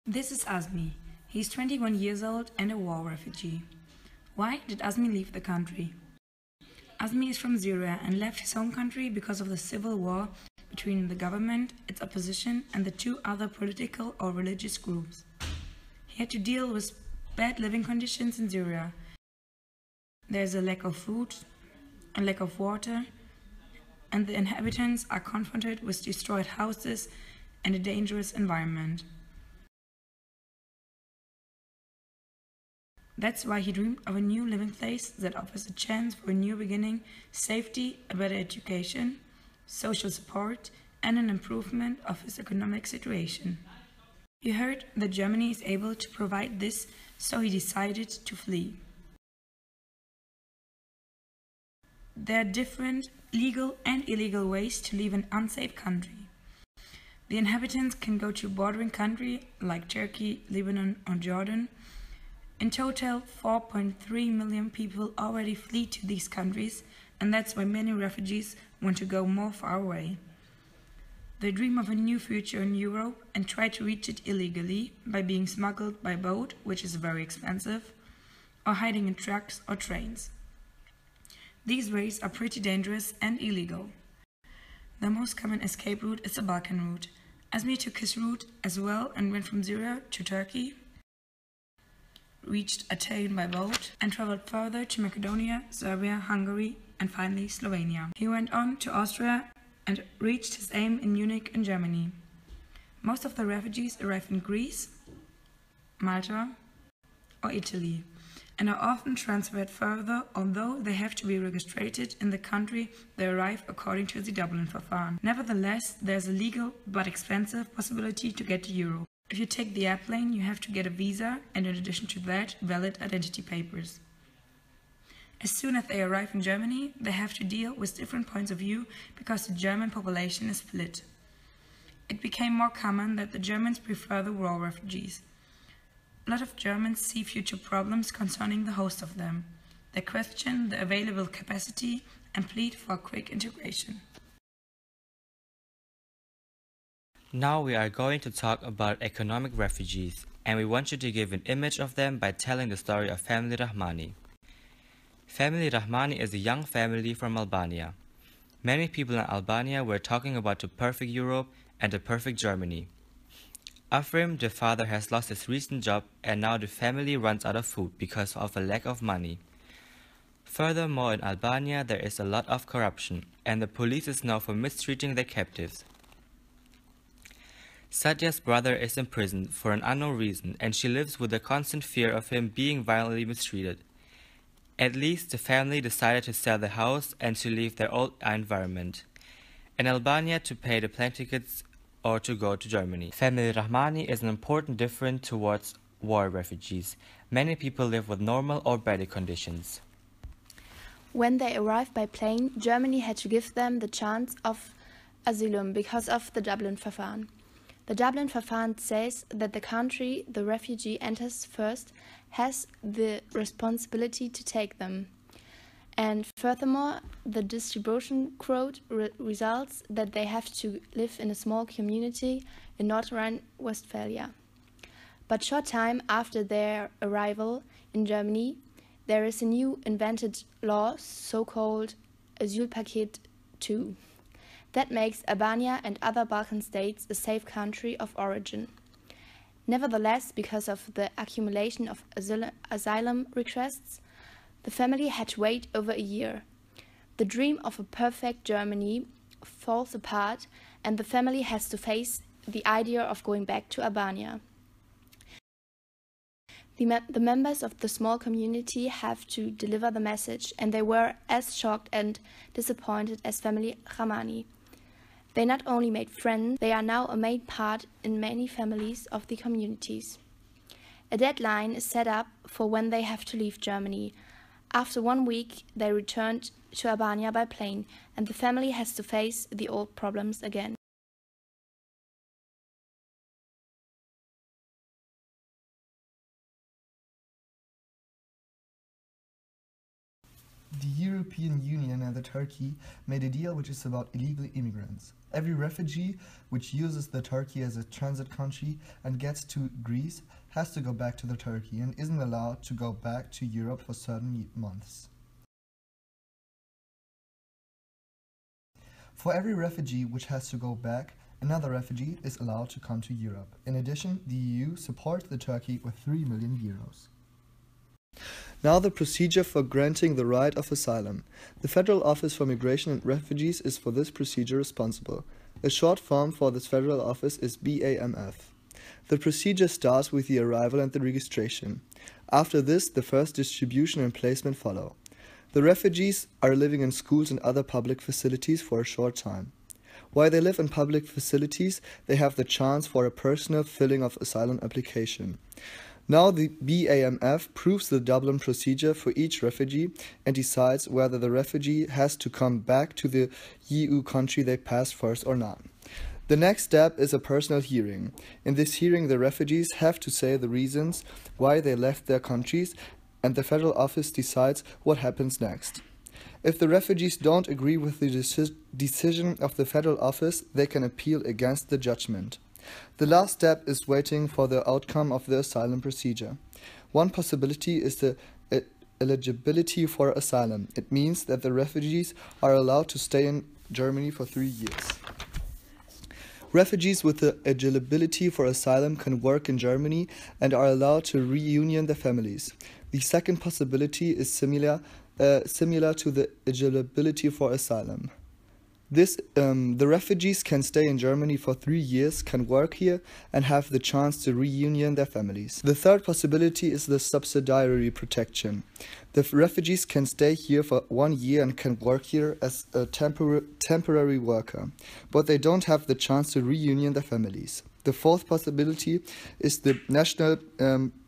This is Azmi. He's 21 years old and a war refugee. Why did Azmi leave the country? Azmi is from Syria and left his home country because of the civil war between the government, its opposition, and the two other political or religious groups. He had to deal with bad living conditions in Syria. There is a lack of food, a lack of water, and the inhabitants are confronted with destroyed houses and a dangerous environment. That's why he dreamed of a new living place that offers a chance for a new beginning, safety, a better education, social support, and an improvement of his economic situation. He heard that Germany is able to provide this, so he decided to flee. There are different legal and illegal ways to leave an unsafe country. The inhabitants can go to bordering countries like Turkey, Lebanon, or Jordan. In total, 4.3 million people already flee to these countries, and that's why many refugees want to go more far away. They dream of a new future in Europe and try to reach it illegally by being smuggled by boat, which is very expensive, or hiding in trucks or trains. These ways are pretty dangerous and illegal. The most common escape route is the Balkan route. Azmi took his route as well and went from Syria to Turkey, reached Athens by boat, and traveled further to Macedonia, Serbia, Hungary, and finally Slovenia. He went on to Austria and reached his aim in Munich in Germany. Most of the refugees arrive in Greece, Malta, or Italy, and are often transferred further, although they have to be registered in the country they arrive according to the Dublin Verfahren. Nevertheless, there is a legal but expensive possibility to get to Europe. If you take the airplane, you have to get a visa and, in addition to that, valid identity papers. As soon as they arrive in Germany, they have to deal with different points of view because the German population is split. It became more common that the Germans prefer the war refugees. A lot of Germans see future problems concerning the host of them. They question the available capacity and plead for quick integration. Now we are going to talk about economic refugees, and we want you to give an image of them by telling the story of Family Rahmani. Family Rahmani is a young family from Albania. Many people in Albania were talking about a perfect Europe and a perfect Germany. Afrim, the father, has lost his recent job and now the family runs out of food because of a lack of money. Furthermore, in Albania there is a lot of corruption, and the police is known for mistreating their captives. Satya's brother is in prison for an unknown reason, and she lives with the constant fear of him being violently mistreated. At least the family decided to sell the house and to leave their old environment in Albania to pay the plane tickets or to go to Germany. Family Rahmani is an important difference towards war refugees. Many people live with normal or better conditions. When they arrived by plane, Germany had to give them the chance of asylum because of the Dublin Verfahren. The Dublin Verfahren says that the country the refugee enters first has the responsibility to take them. And furthermore, the distribution quote results that they have to live in a small community in North Rhine-Westphalia. But short time after their arrival in Germany, there is a new invented law, so-called Asylpaket 2. That makes Albania and other Balkan states a safe country of origin. Nevertheless, because of the accumulation of asylum requests, the family had to wait over a year. The dream of a perfect Germany falls apart, and the family has to face the idea of going back to Albania. The members of the small community have to deliver the message, and they were as shocked and disappointed as Family Rahmani. They not only made friends, they are now a main part in many families of the communities. A deadline is set up for when they have to leave Germany. After 1 week, they returned to Albania by plane, and the family has to face the old problems again. The European Union and Turkey made a deal which is about illegal immigrants. Every refugee which uses the Turkey as a transit country and gets to Greece has to go back to the Turkey and isn't allowed to go back to Europe for certain months. For every refugee which has to go back, another refugee is allowed to come to Europe. In addition, the EU supports the Turkey with 3 million euros. Now the procedure for granting the right of asylum. The Federal Office for Migration and Refugees is for this procedure responsible. A short form for this federal office is BAMF. The procedure starts with the arrival and the registration. After this, the first distribution and placement follow. The refugees are living in schools and other public facilities for a short time. While they live in public facilities, they have the chance for a personal filling of asylum application. Now the BAMF proves the Dublin procedure for each refugee and decides whether the refugee has to come back to the EU country they passed first or not. The next step is a personal hearing. In this hearing, the refugees have to say the reasons why they left their countries, and the federal office decides what happens next. If the refugees don't agree with the decision of the federal office, they can appeal against the judgment. The last step is waiting for the outcome of the asylum procedure. One possibility is the eligibility for asylum. It means that the refugees are allowed to stay in Germany for 3 years. Refugees with the eligibility for asylum can work in Germany and are allowed to reunion their families. The second possibility is similar to the eligibility for asylum. The refugees can stay in Germany for 3 years, can work here, and have the chance to reunion their families. The third possibility is the subsidiary protection. The refugees can stay here for 1 year and can work here as a temporary worker, but they don't have the chance to reunion their families. The fourth possibility is the national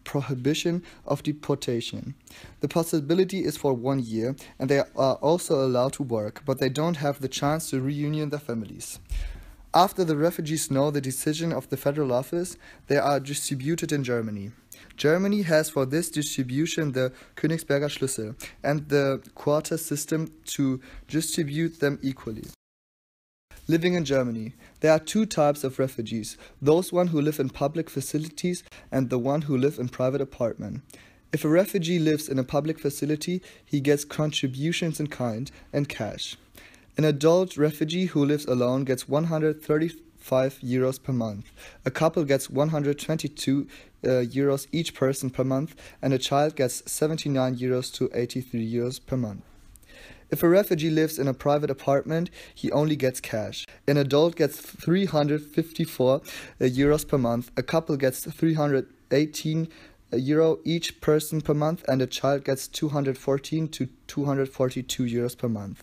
prohibition of deportation. The possibility is for 1 year, and they are also allowed to work, but they don't have the chance to reunion their families. After the refugees know the decision of the federal office, they are distributed in Germany. Germany has for this distribution the Königsberger Schlüssel and the quota system to distribute them equally. Living in Germany. There are 2 types of refugees, those one who live in public facilities and the one who live in private apartment. If a refugee lives in a public facility, he gets contributions in kind and cash. An adult refugee who lives alone gets 135 euros per month. A couple gets 122 euros each person per month, and a child gets 79 euros to 83 euros per month. If a refugee lives in a private apartment, he only gets cash. An adult gets 354 euros per month, a couple gets 318 euro each person per month, and a child gets 214 to 242 euros per month.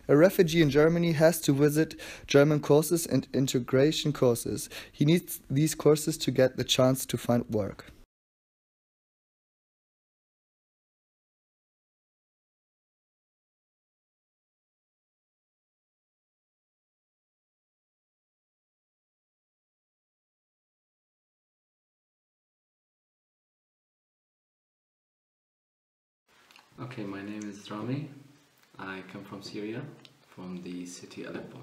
A refugee in Germany has to visit German courses and integration courses. He needs these courses to get the chance to find work. Okay, my name is Rami. I come from Syria, from the city Aleppo.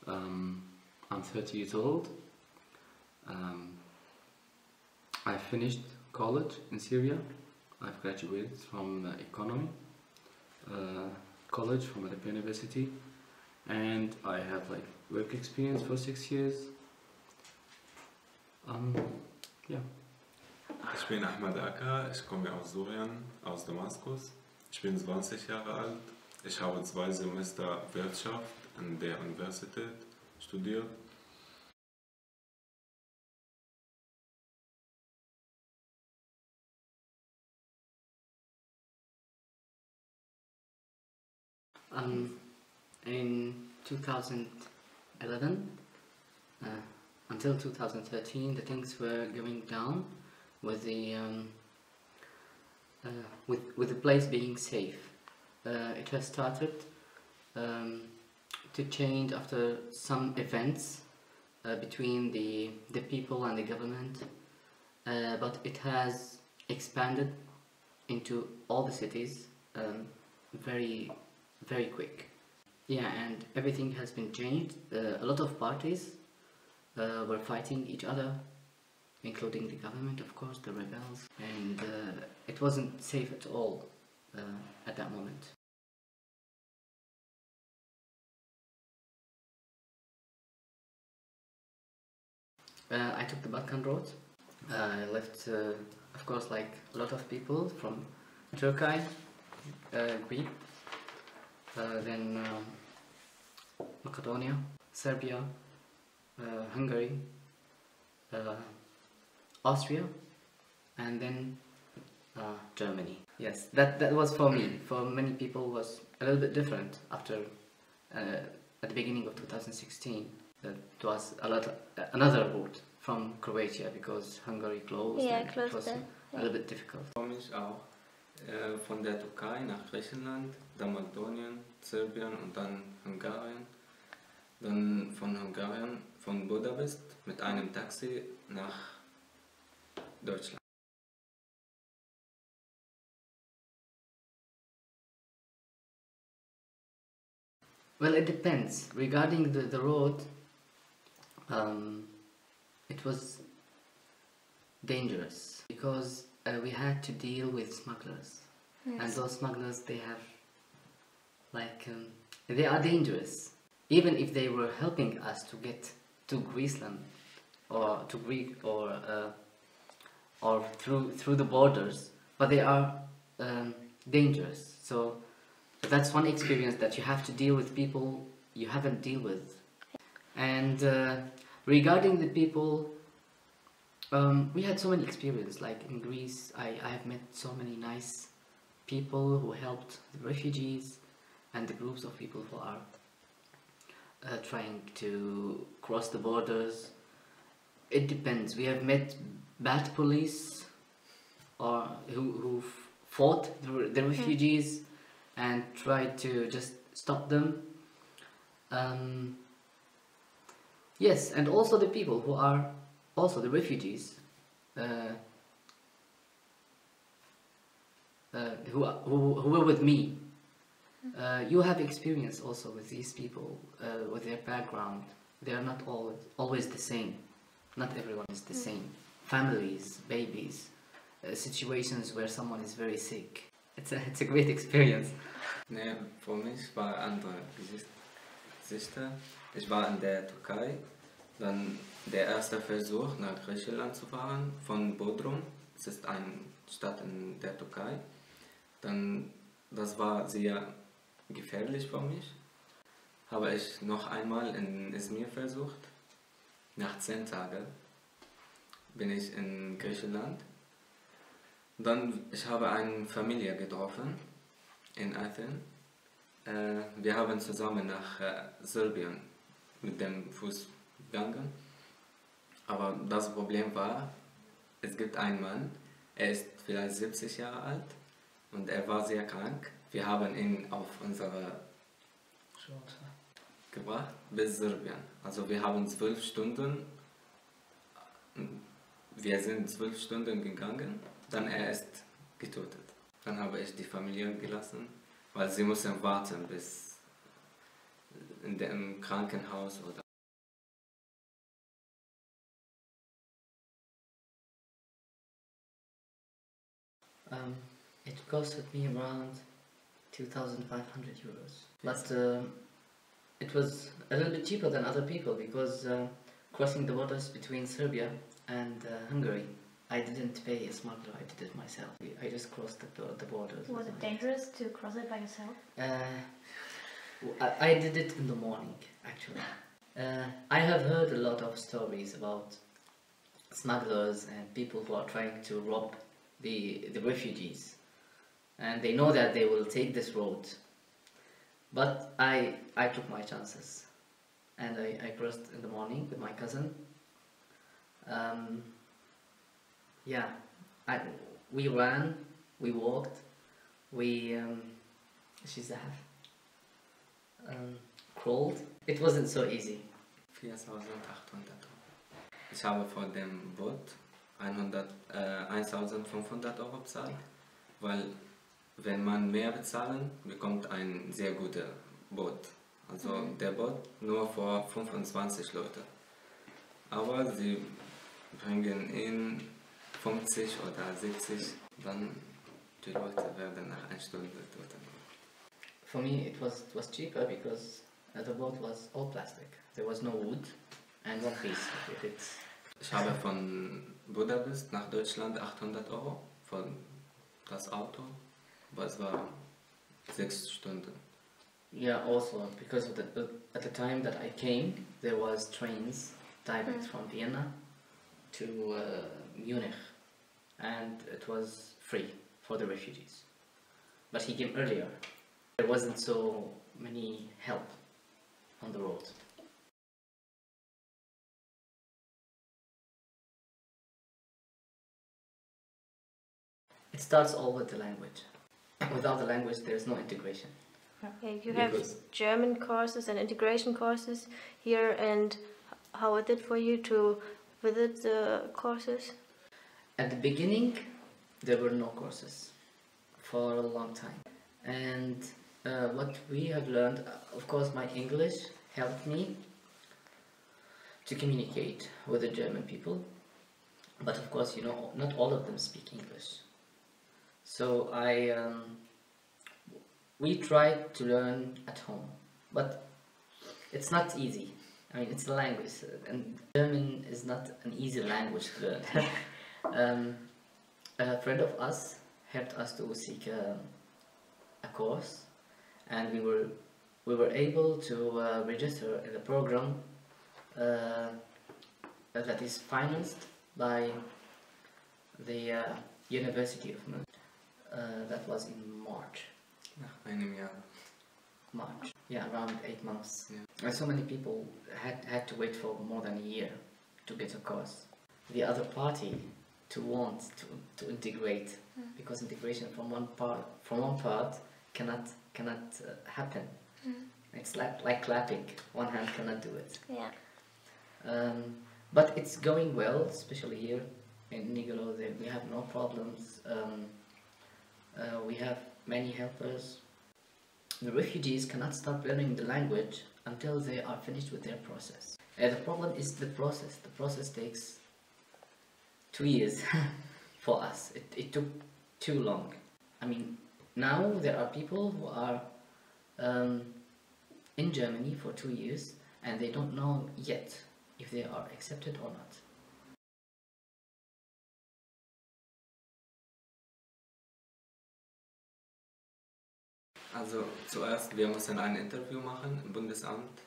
I'm 30 years old. I finished college in Syria. I've graduated from economy college from Aleppo University, and I have work experience for 6 years. Yeah. Ich bin Ahmed Aka, ich komme aus Syrien, aus Damaskus. Ich bin 20 Jahre alt. Ich habe 2 Semester Wirtschaft an der Universität studiert. In 2011, until 2013, the things were going down with the with the place being safe. It has started to change after some events between the people and the government, but it has expanded into all the cities very quick. Yeah, and everything has been changed. A lot of parties were fighting each other, including the government, of course, the rebels, and it wasn't safe at all at that moment. I took the Balkan road. I left, of course, like a lot of people from Turkey, Greece, then Macedonia, Serbia, Hungary, Austria, and then Germany. Yes, that was for me. For many people was a little bit different after at the beginning of 2016. That was another route from Croatia because Hungary closed. Yeah, and closed it was there. a little bit difficult. Für mich auch. Von der Türkei nach Griechenland, dann Mazedonien, Serbien und dann Ungarn. Dann von Ungarn, von Budapest mit einem Taxi nach Deutschland. Well, it depends. Regarding the road, it was dangerous because we had to deal with smugglers. Yes. And those smugglers, they have, like, they are dangerous. Even if they were helping us to get to Greeceland or to Greek or through the borders, but they are dangerous. So that's one experience that you have to deal with people you haven't dealt with. And regarding the people, we had so many experiences. Like in Greece, I have met so many nice people who helped the refugees and the groups of people who are trying to cross the borders. It depends. We have met bad police or who fought the refugees and tried to just stop them. Yes, and also the people who are also the refugees who were with me. You have experience also with these people, with their background. They are not always the same. Not everyone is the same. Families, babies, situations where someone is very sick. It's a great experience. Nee, für mich war andere Gesichter. Ich war in der Türkei. Dann der erste Versuch nach Griechenland zu fahren von Bodrum. Es ist eine Stadt in der Türkei. Dann das war sehr gefährlich für mich. Habe ich noch einmal in Izmir versucht. Nach 10 Tagen bin ich in Griechenland. Dann ich habe eine Familie getroffen in Athen. Wir haben zusammen nach Serbien mit dem Fuß gegangen. Aber das Problem war, es gibt einen Mann, er ist vielleicht 70 Jahre alt und er war sehr krank. Wir haben ihn auf unsere Schulter gebracht bis Serbien. Also wir haben 12 Stunden, wir sind 12 Stunden gegangen, dann er ist getötet. Dann habe ich die Familie gelassen, weil sie mussten warten bis in dem Krankenhaus oder It costed me around 2,500 euros. But it was a little bit cheaper than other people because crossing the borders between Serbia and Hungary, I didn't pay a smuggler, I did it myself. I just crossed the borders. Was it dangerous to cross it by yourself? I did it in the morning, actually. I have heard a lot of stories about smugglers and people who are trying to rob the refugees, and they know that they will take this road. But I took my chances, and I crossed in the morning with my cousin. Yeah, we ran, we walked, crawled. It wasn't so easy. 4.800 Euro. Ich habe vor dem Boot 1.500 Euro bezahlt, weil wenn man mehr bezahlen, bekommt ein sehr gutes Boot. Also der Boot nur für 25 Leute. Aber sie bringen in 50 oder 70, dann die Leute werden nach einer Stunde tot. For me, it was cheaper because the boat was all plastic. There was no wood and one piece. Ich habe von Budapest nach Deutschland 800 Euro für das Auto, aber es war 6 Stunden. Yeah, also because of at the time that I came, there was trains direct from Vienna to Munich, and it was free for the refugees. But he came earlier. There wasn't so many help on the road. It starts all with the language. Without the language, there's no integration. Okay, you have German courses and integration courses here, and how is it for you to visit the courses? At the beginning, there were no courses for a long time. And what we have learned, of course, my English helped me to communicate with the German people. But of course, you know, not all of them speak English. So we tried to learn at home, but it's not easy. I mean, it's a language, and German is not an easy language to learn. A friend of us helped us to seek a course, and we were able to register in a program that is financed by the University of Munich. That was in March. Nach einem Jahr. March. Yeah, around 8 months. Yeah. And so many people had to wait for more than a year to get a course. The other party to want to integrate, because integration from one part cannot happen. It's like clapping. One hand cannot do it. Yeah. But it's going well, especially here in Nigolo. We have no problems. We have many helpers. The refugees cannot start learning the language until they are finished with their process. The problem is the process. The process takes 2 years for us. It took too long. I mean, now there are people who are in Germany for 2 years and they don't know yet if they are accepted or not. Also zuerst, wir müssen ein Interview machen im Bundesamt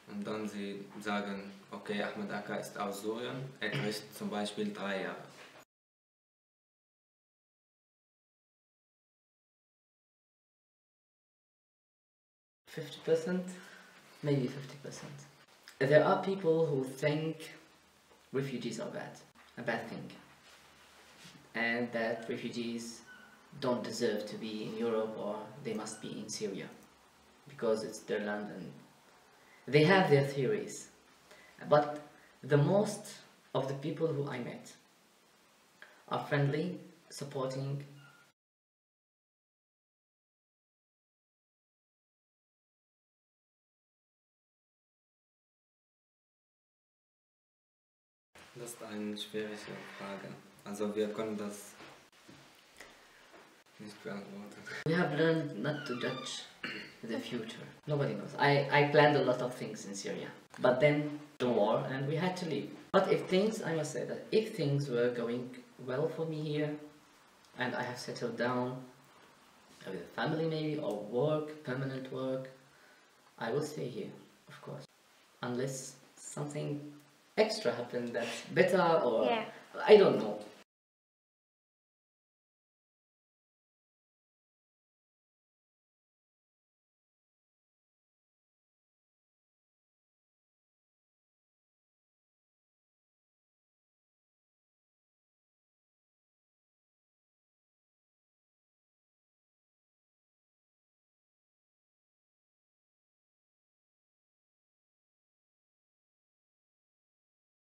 und dann sie sagen, okay, Ahmed Aka ist aus Syrien, er kriegt zum Beispiel 3 Jahre. %, maybe 50%. There are people who think refugees are a bad thing, and that refugees don't deserve to be in Europe or they must be in Syria because it's their land, and they have their theories. But the most of the people who I met are friendly, supporting. Das ist eine schwierige Frage. Also wir können das nicht beantworten. We have learned not to judge the future. Nobody knows. I planned a lot of things in Syria, but then the war and we had to leave. But I must say that if things were going well for me here and I have settled down with a family maybe or work, permanent work, I will stay here, of course. Unless something extra happened that's better or I don't know.